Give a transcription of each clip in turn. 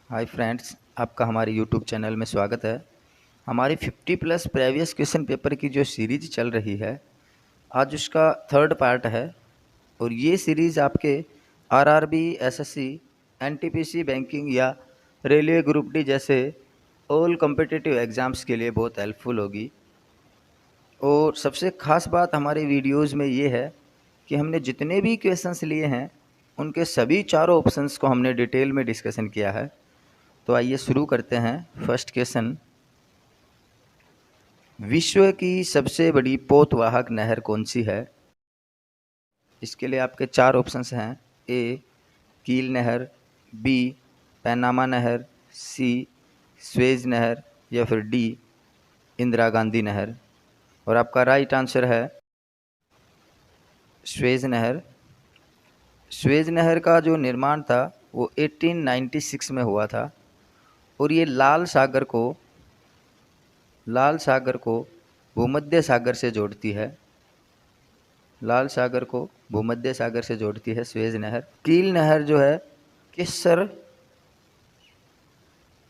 Hi friends, आपका हमारे YouTube channel में स्वागत है। हमारी 50 प्लस प्रीवियस क्वेश्चन पेपर की जो सीरीज चल रही है, आज उसका थर्ड पार्ट है। और ये सीरीज़ आपके आरआरबी, एसएससी, एनटीपीसी, बैंकिंग या रेलवे ग्रुप डी जैसे ऑल कॉम्पिटिटिव एग्ज़ाम्स के लिए बहुत हेल्पफुल होगी। और सबसे ख़ास बात हमारे वीडियोज़ में ये है कि हमने जितने भी क्वेश्चंस लिए हैं, उनके सभी चारों ऑप्शंस को हमने डिटेल में डिस्कशन किया है। तो आइए शुरू करते हैं। फर्स्ट क्वेश्चन, विश्व की सबसे बड़ी पोतवाहक नहर कौन सी है? इसके लिए आपके चार ऑप्शंस हैं। ए कील नहर, बी पैनामा नहर, सी स्वेज नहर या फिर डी इंदिरा गांधी नहर। और आपका राइट आंसर है स्वेज नहर। स्वेज नहर का जो निर्माण था वो 1896 में हुआ था और ये लाल सागर को भूमध्य सागर से जोड़ती है। लाल सागर को भूमध्य सागर से जोड़ती है स्वेज नहर। कील नहर जो है किसर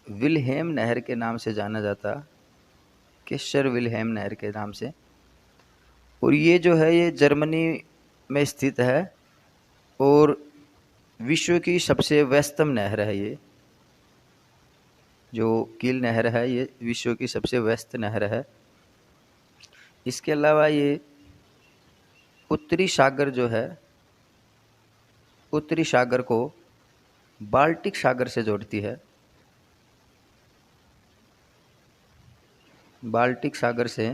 विल्हेम नहर के नाम से जाना जाता, किसर विल्हेम नहर के नाम से। और ये जो है ये जर्मनी में स्थित है और विश्व की सबसे व्यस्तम नहर है। ये जो कील नहर है ये विश्व की सबसे व्यस्त नहर है। इसके अलावा ये उत्तरी सागर जो है, उत्तरी सागर को बाल्टिक सागर से जोड़ती है। बाल्टिक सागर से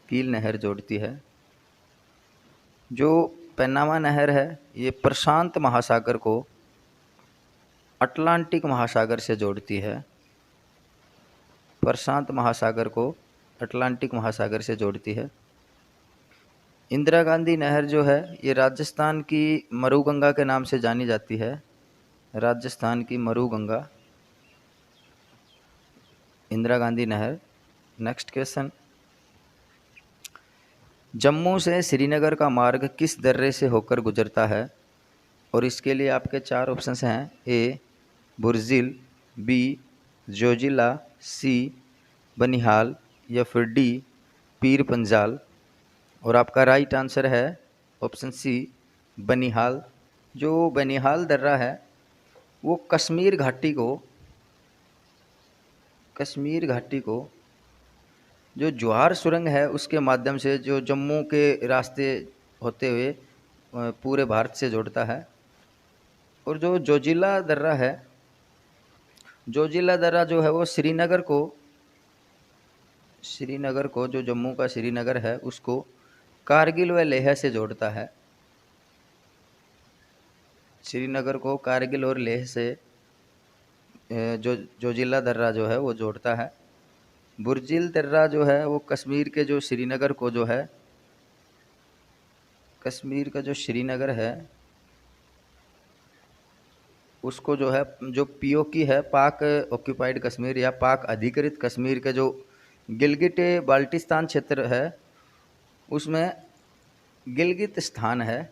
कील नहर जोड़ती है। जो पैनामा नहर है ये प्रशांत महासागर को अटलांटिक महासागर से जोड़ती है। प्रशांत महासागर को अटलांटिक महासागर से जोड़ती है। इंदिरा गांधी नहर जो है ये राजस्थान की मरुगंगा के नाम से जानी जाती है। राजस्थान की मरुगंगा, इंदिरा गांधी नहर। नेक्स्ट क्वेश्चन, जम्मू से श्रीनगर का मार्ग किस दर्रे से होकर गुजरता है? और इसके लिए आपके चार ऑप्शंस हैं। ए बुर्जिल, बी जोजिला, सी बनिहाल या फिर डी पीर पंजाल। और आपका राइट आंसर है ऑप्शन सी बनिहाल। जो बनिहाल दर्रा है वो कश्मीर घाटी को जो ज्वार सुरंग है उसके माध्यम से जो जम्मू के रास्ते होते हुए पूरे भारत से जोड़ता है। और जो जोजिला दर्रा जो है वो श्रीनगर को जो जम्मू का श्रीनगर है उसको कारगिल व लेह से जोड़ता है। श्रीनगर को कारगिल और लेह से जो जोजिला दर्रा जो है वो जोड़ता है। बुर्जिल दर्रा जो है वो कश्मीर के जो श्रीनगर को जो है, कश्मीर का जो श्रीनगर है उसको जो है, जो पीओके है, पाक ऑक्यूपाइड कश्मीर या पाक अधिकृत कश्मीर के जो गिलगिट बाल्टिस्तान क्षेत्र है उसमें गिलगित स्थान है।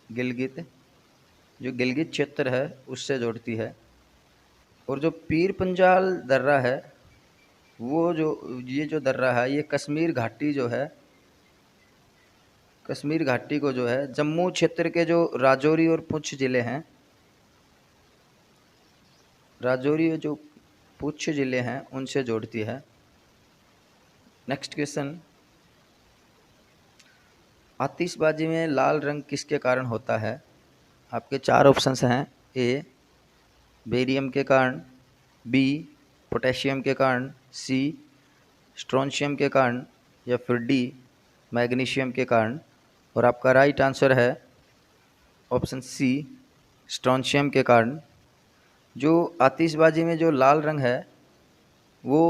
गिलगित जो गिलगित क्षेत्र है उससे जोड़ती है। और जो पीर पंजाल दर्रा है वो जो दर्रा है ये कश्मीर घाटी को जो है जम्मू क्षेत्र के जो राजौरी और पुंछ जिले हैं, राजौरी और जो पुंछ जिले हैं उनसे जोड़ती है। नेक्स्ट क्वेश्चन, आतिशबाजी में लाल रंग किसके कारण होता है? आपके चार ऑप्शंस हैं। ए बेरियम के कारण, बी पोटेशियम के कारण, सी स्ट्रोंशियम के कारण या फिर डी मैग्नीशियम के कारण। और आपका राइट आंसर है ऑप्शन सी स्ट्रोंशियम के कारण। जो आतिशबाजी में जो लाल रंग है वो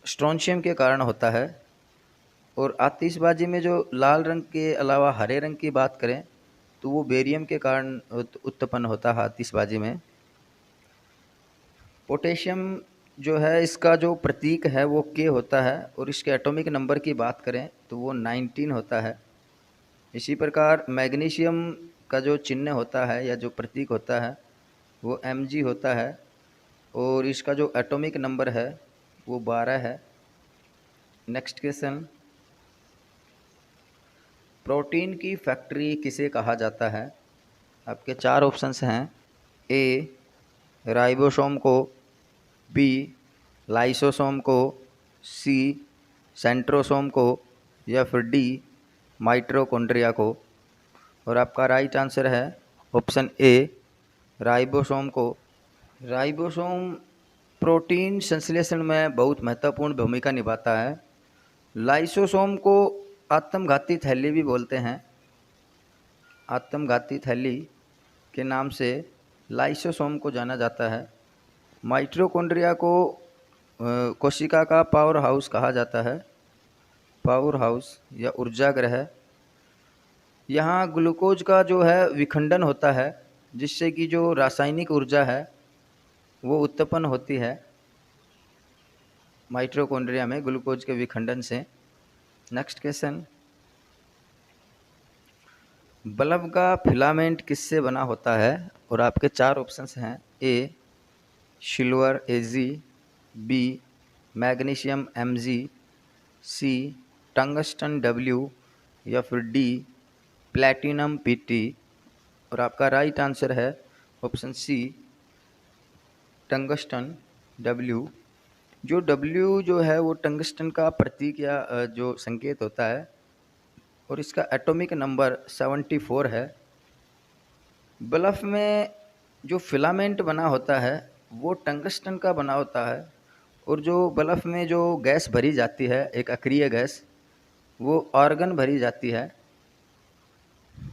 स्ट्रोंशियम के कारण होता है। और आतिशबाजी में जो लाल रंग के अलावा हरे रंग की बात करें तो वो बेरियम के कारण उत्पन्न होता है आतिशबाजी में। पोटेशियम जो है इसका जो प्रतीक है वो के होता है और इसके एटॉमिक नंबर की बात करें तो वो 19 होता है। इसी प्रकार मैग्नीशियम का जो चिन्ह होता है या जो प्रतीक होता है वो Mg होता है और इसका जो एटॉमिक नंबर है वो 12 है। नेक्स्ट क्वेश्चन, प्रोटीन की फैक्ट्री किसे कहा जाता है? आपके 4 ऑप्शंस हैं, ए राइबोसोम को, बी लाइसोसोम को, सी सेंट्रोसोम को, या फिर डी माइटोकॉन्ड्रिया को। और आपका राइट आंसर है ऑप्शन ए राइबोसोम को। राइबोसोम प्रोटीन संश्लेषण में बहुत महत्वपूर्ण भूमिका निभाता है। लाइसोसोम को आत्मघाती थैली भी बोलते हैं। आत्मघाती थैली के नाम से लाइसोसोम को जाना जाता है। माइटोकॉन्ड्रिया को कोशिका का पावर हाउस कहा जाता है, पावर हाउस या ऊर्जा ग्रह। यहाँ ग्लूकोज का जो है विखंडन होता है जिससे कि जो रासायनिक ऊर्जा है वो उत्पन्न होती है माइटोकॉन्ड्रिया में ग्लूकोज के विखंडन से। नेक्स्ट क्वेश्चन, बल्ब का फिलामेंट किससे बना होता है? और आपके 4 ऑप्शंस हैं, A silver Ag, B magnesium Mg, C tungsten W, या फिर डी प्लैटिनम Pt। और आपका राइट आंसर है ऑप्शन सी टंगस्टन W। जो W जो है वो टंगस्टन का प्रतीक या जो संकेत होता है और इसका एटॉमिक नंबर 74 है। बल्ब में जो फिलामेंट बना होता है वो टंगस्टन का बना होता है और जो बल्ब में जो गैस भरी जाती है, एक अक्रिय गैस, वो आर्गन भरी जाती है।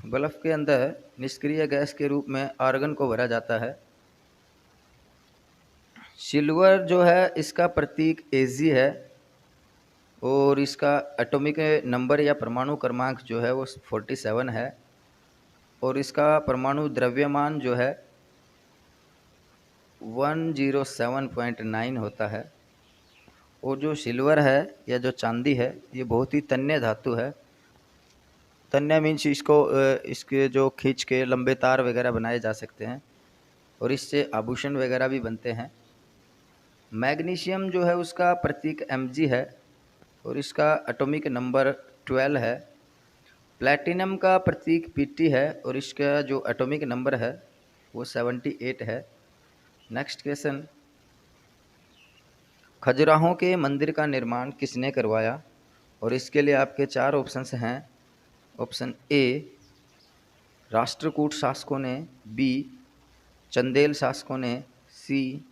बल्ब के अंदर निष्क्रिय गैस के रूप में आर्गन को भरा जाता है। सिल्वर जो है इसका प्रतीक Ag है और इसका एटॉमिक नंबर या परमाणु क्रमांक जो है वो 47 है और इसका परमाणु द्रव्यमान जो है 107.9 होता है। और जो सिल्वर है या जो चांदी है ये बहुत ही तन्य धातु है। तन्य मीन्स इसके जो खींच के लंबे तार वगैरह बनाए जा सकते हैं और इससे आभूषण वगैरह भी बनते हैं। मैग्नीशियम जो है उसका प्रतीक Mg है और इसका एटॉमिक नंबर 12 है। प्लैटिनम का प्रतीक Pt है और इसका जो एटॉमिक नंबर है वो 78 है। नेक्स्ट क्वेश्चन, खजुराहों के मंदिर का निर्माण किसने करवाया? और इसके लिए आपके 4 ऑप्शंस हैं। ऑप्शन ए राष्ट्रकूट शासकों ने, बी चंदेल शासकों ने, सी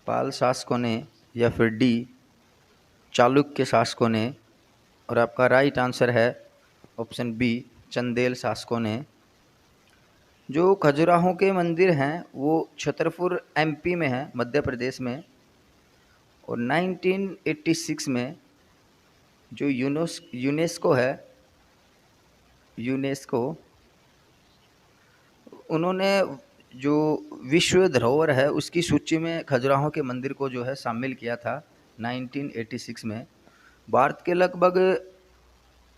पाल शासकों ने, या फिर डी चालुक्य शासकों ने। और आपका राइट आंसर है ऑप्शन बी चंदेल शासकों ने। जो खजुराहों के मंदिर हैं वो छतरपुर MP में है, मध्य प्रदेश में। और 1986 में जो यूनेस्को है, यूनेस्को उन्होंने जो विश्व धरोहर है उसकी सूची में खजुराहों के मंदिर को जो है शामिल किया था 1986 में। भारत के लगभग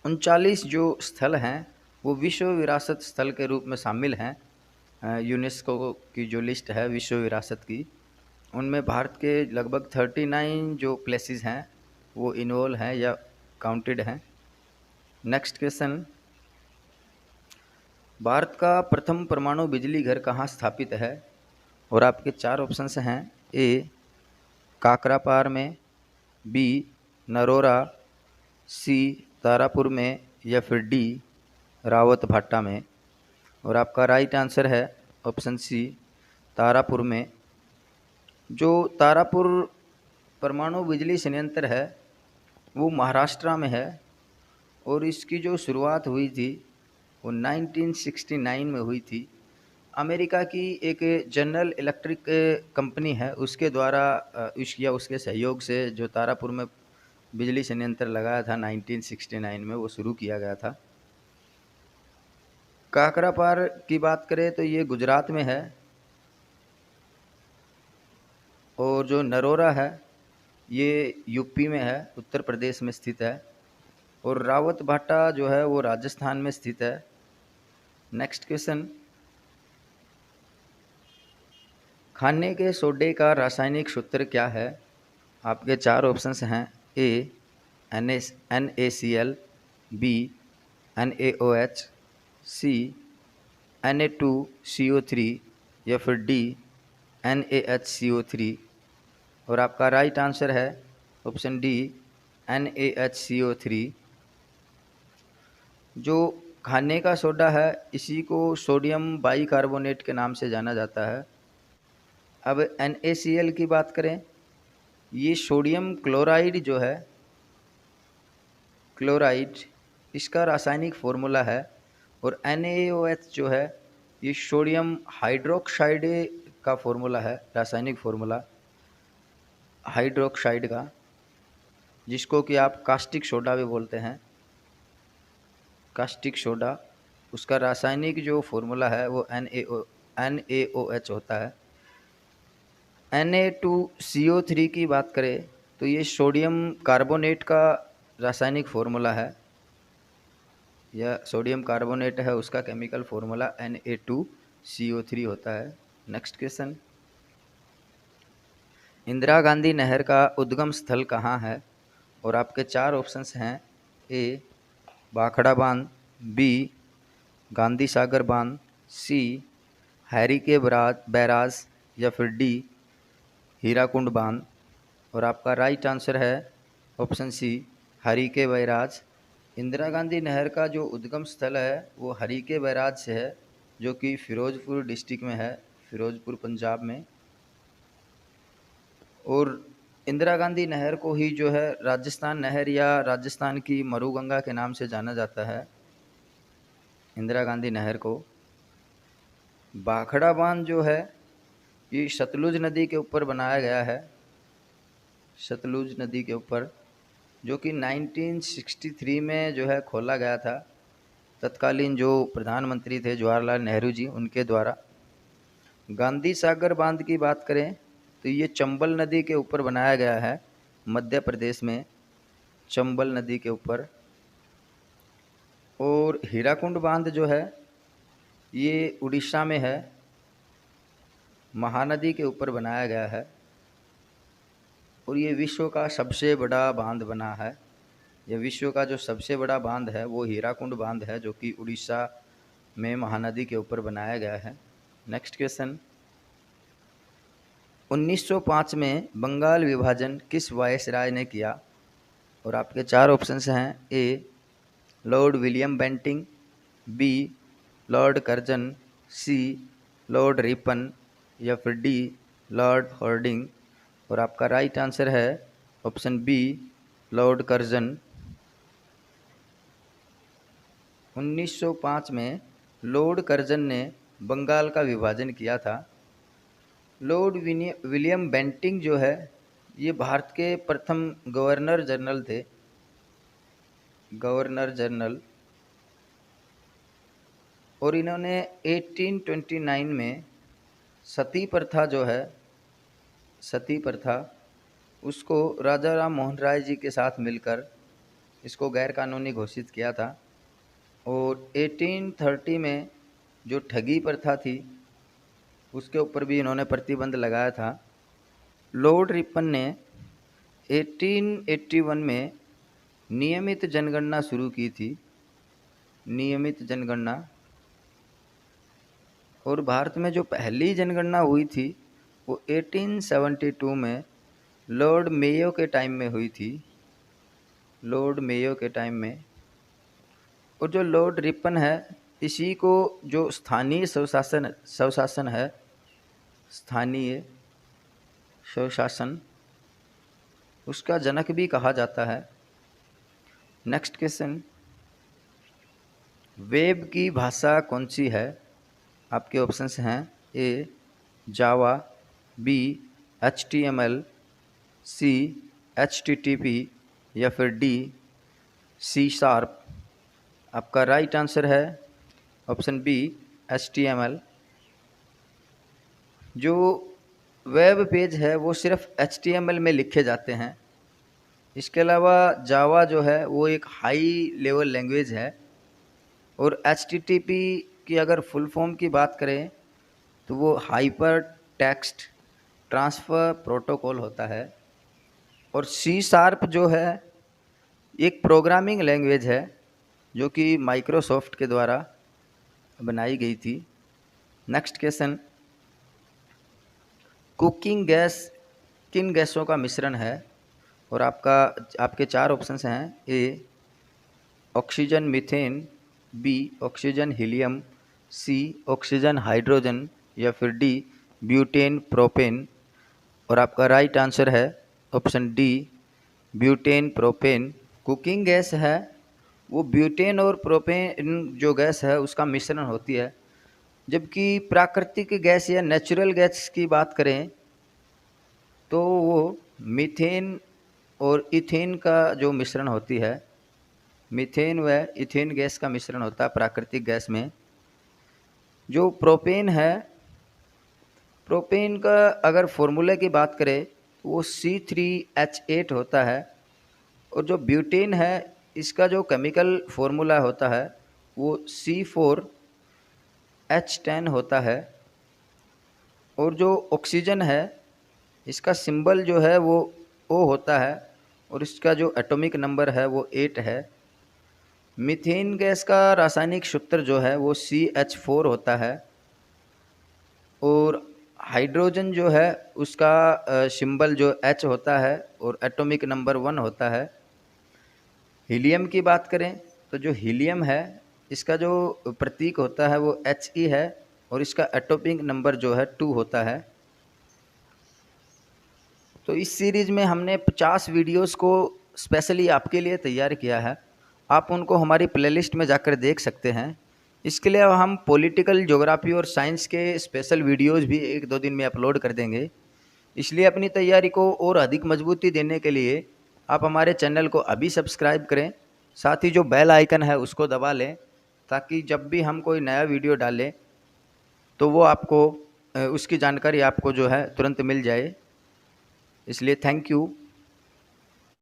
39 जो स्थल हैं वो विश्व विरासत स्थल के रूप में शामिल हैं। यूनेस्को की जो लिस्ट है विश्व विरासत की, उनमें भारत के लगभग 39 जो प्लेसेस हैं वो इन्वॉल्व हैं या काउंटेड हैं। नेक्स्ट क्वेश्चन, भारत का प्रथम परमाणु बिजली घर कहाँ स्थापित है? और आपके 4 ऑप्शंस हैं, ए काकरापार में, बी नरोरा, सी तारापुर में, या फिर डी रावत भाटा में। और आपका राइट आंसर है ऑप्शन सी तारापुर में। जो तारापुर परमाणु बिजली संयंत्र है वो महाराष्ट्र में है और इसकी जो शुरुआत हुई थी वो 1969 में हुई थी। अमेरिका की एक जनरल इलेक्ट्रिक कंपनी है उसके द्वारा उसके सहयोग से जो तारापुर में बिजली संयंत्र लगाया था 1969 में वो शुरू किया गया था। काकरापार की बात करें तो ये गुजरात में है और जो नरोरा है ये यूपी में है, उत्तर प्रदेश में स्थित है। और रावत भाटा जो है वो राजस्थान में स्थित है। नेक्स्ट क्वेश्चन, खाने के सोडे का रासायनिक सूत्र क्या है? आपके चार ऑप्शंस हैं। ए NaCl, बी NaOH, सी Na2CO3 या फिर डी NaHCO3। और आपका राइट आंसर है ऑप्शन डी NaHCO3। जो खाने का सोडा है इसी को सोडियम बाइकार्बोनेट के नाम से जाना जाता है। अब NaCl की बात करें, ये सोडियम क्लोराइड जो है, क्लोराइड, इसका रासायनिक फॉर्मूला है। और NaOH जो है ये सोडियम हाइड्रोक्साइड का फॉर्मूला है, रासायनिक फॉर्मूला हाइड्रोक्साइड का, जिसको कि आप कास्टिक सोडा भी बोलते हैं। कास्टिक सोडा, उसका रासायनिक जो फॉर्मूला है वो NaOH होता है। Na2CO3 की बात करें तो ये सोडियम कार्बोनेट का रासायनिक फॉर्मूला है। यह सोडियम कार्बोनेट है, उसका केमिकल फॉर्मूला Na2CO3 होता है। नेक्स्ट क्वेश्चन, इंदिरा गांधी नहर का उद्गम स्थल कहाँ है? और आपके चार ऑप्शंस हैं। ए भाखड़ा बांध, बी गांधी सागर बांध, सी हैरी के बैराज या फिर डी हीराकुंड बांध। और आपका राइट आंसर है ऑप्शन सी हरी के बैराज। इंदिरा गांधी नहर का जो उद्गम स्थल है वो हरी के बैराज से है, जो कि फिरोजपुर डिस्ट्रिक्ट में है, फिरोजपुर पंजाब में। और इंदिरा गांधी नहर को ही जो है राजस्थान नहर या राजस्थान की मरुगंगा के नाम से जाना जाता है, इंदिरा गांधी नहर को। भाखड़ा बांध जो है ये सतलुज नदी के ऊपर बनाया गया है, सतलुज नदी के ऊपर, जो कि 1963 में जो है खोला गया था, तत्कालीन जो प्रधानमंत्री थे जवाहरलाल नेहरू जी, उनके द्वारा। गांधी सागर बांध की बात करें तो ये चंबल नदी के ऊपर बनाया गया है, मध्य प्रदेश में, चंबल नदी के ऊपर। और हीराकुंड बांध जो है ये उड़ीसा में है, महानदी के ऊपर बनाया गया है। और ये विश्व का सबसे बड़ा बांध बना है। यह विश्व का जो सबसे बड़ा बांध है वो हीराकुंड बांध है, जो कि उड़ीसा में महानदी के ऊपर बनाया गया है। नेक्स्ट क्वेश्चन, 1905 में बंगाल विभाजन किस वायसराय ने किया? और आपके चार ऑप्शंस हैं। A Lord William Bentinck, B Lord Curzon, C Lord Ripon या फिर डी लॉर्ड हॉर्डिंग। और आपका राइट आंसर है ऑप्शन बी लॉर्ड कर्जन। 1905 में लॉर्ड कर्जन ने बंगाल का विभाजन किया था। लॉर्ड विलियम बेंटिंग जो है ये भारत के प्रथम गवर्नर जनरल थे, गवर्नर जनरल। और इन्होंने 1829 में सती प्रथा जो है, सती प्रथा, उसको राजा राम मोहन राय जी के साथ मिलकर इसको गैर कानूनी घोषित किया था। और 1830 में जो ठगी प्रथा थी उसके ऊपर भी इन्होंने प्रतिबंध लगाया था। लॉर्ड रिपन ने 1881 में नियमित जनगणना शुरू की थी, नियमित जनगणना। और भारत में जो पहली जनगणना हुई थी वो 1872 में लॉर्ड मेयो के टाइम में हुई थी, लॉर्ड मेयो के टाइम में। और जो लॉर्ड रिपन है इसी को जो स्थानीय स्वशासन है, स्थानीय स्वशासन, उसका जनक भी कहा जाता है। नेक्स्ट क्वेश्चन, वेब की भाषा कौन सी है? आपके ऑप्शंस हैं। ए जावा, बी HTML, सी HTTP या फिर डी C#। आपका राइट आंसर है ऑप्शन बी HTML। जो वेब पेज है वो सिर्फ HTML में लिखे जाते हैं। इसके अलावा जावा जो है वो एक हाई लेवल लैंग्वेज है। और HTTP की अगर फुल फॉर्म की बात करें तो वो हाइपर टेक्स्ट ट्रांसफ़र प्रोटोकॉल होता है। और C# जो है एक प्रोग्रामिंग लैंग्वेज है जो कि माइक्रोसॉफ्ट के द्वारा बनाई गई थी। नेक्स्ट क्वेश्चन, कुकिंग गैस किन गैसों का मिश्रण है? और आपके 4 ऑप्शंस हैं। A oxygen methane, B oxygen helium, C oxygen hydrogen, या फिर डी ब्यूटेन प्रोपेन। और आपका राइट आंसर है option D butane propane. Cooking gas है वो ब्यूटेन और प्रोपेन जो गैस है उसका मिश्रण होती है, जबकि प्राकृतिक गैस या नेचुरल गैस की बात करें तो वो मीथेन और इथेन का जो मिश्रण होती है। मीथेन व इथेन गैस का मिश्रण होता है प्राकृतिक गैस में। जो प्रोपेन है, प्रोपेन का अगर फॉर्मूले की बात करें तो वो C3H8 होता है। और जो ब्यूटेन है इसका जो केमिकल फॉर्मूला होता है वो C4H10 होता है। और जो ऑक्सीजन है इसका सिंबल जो है वो O होता है और इसका जो एटॉमिक नंबर है वो 8 है। मीथेन गैस का रासायनिक सूत्र जो है वो CH4 होता है। और हाइड्रोजन जो है उसका सिंबल जो H होता है और एटॉमिक नंबर 1 होता है। हीलियम की बात करें तो जो हीलियम है इसका जो प्रतीक होता है वो He है और इसका एटॉमिक नंबर जो है 2 होता है। तो इस सीरीज़ में हमने 50 वीडियोस को स्पेशली आपके लिए तैयार किया है। आप उनको हमारी प्लेलिस्ट में जाकर देख सकते हैं। इसके लिए हम पॉलिटिकल, ज्योग्राफी और साइंस के स्पेशल वीडियोस भी 1-2 दिन में अपलोड कर देंगे। इसलिए अपनी तैयारी को और अधिक मजबूती देने के लिए आप हमारे चैनल को अभी सब्सक्राइब करें, साथ ही जो बेल आइकन है उसको दबा लें, ताकि जब भी हम कोई नया वीडियो डालें तो वो आपको उसकी जानकारी आपको जो है तुरंत मिल जाए। इसलिए थैंक यू।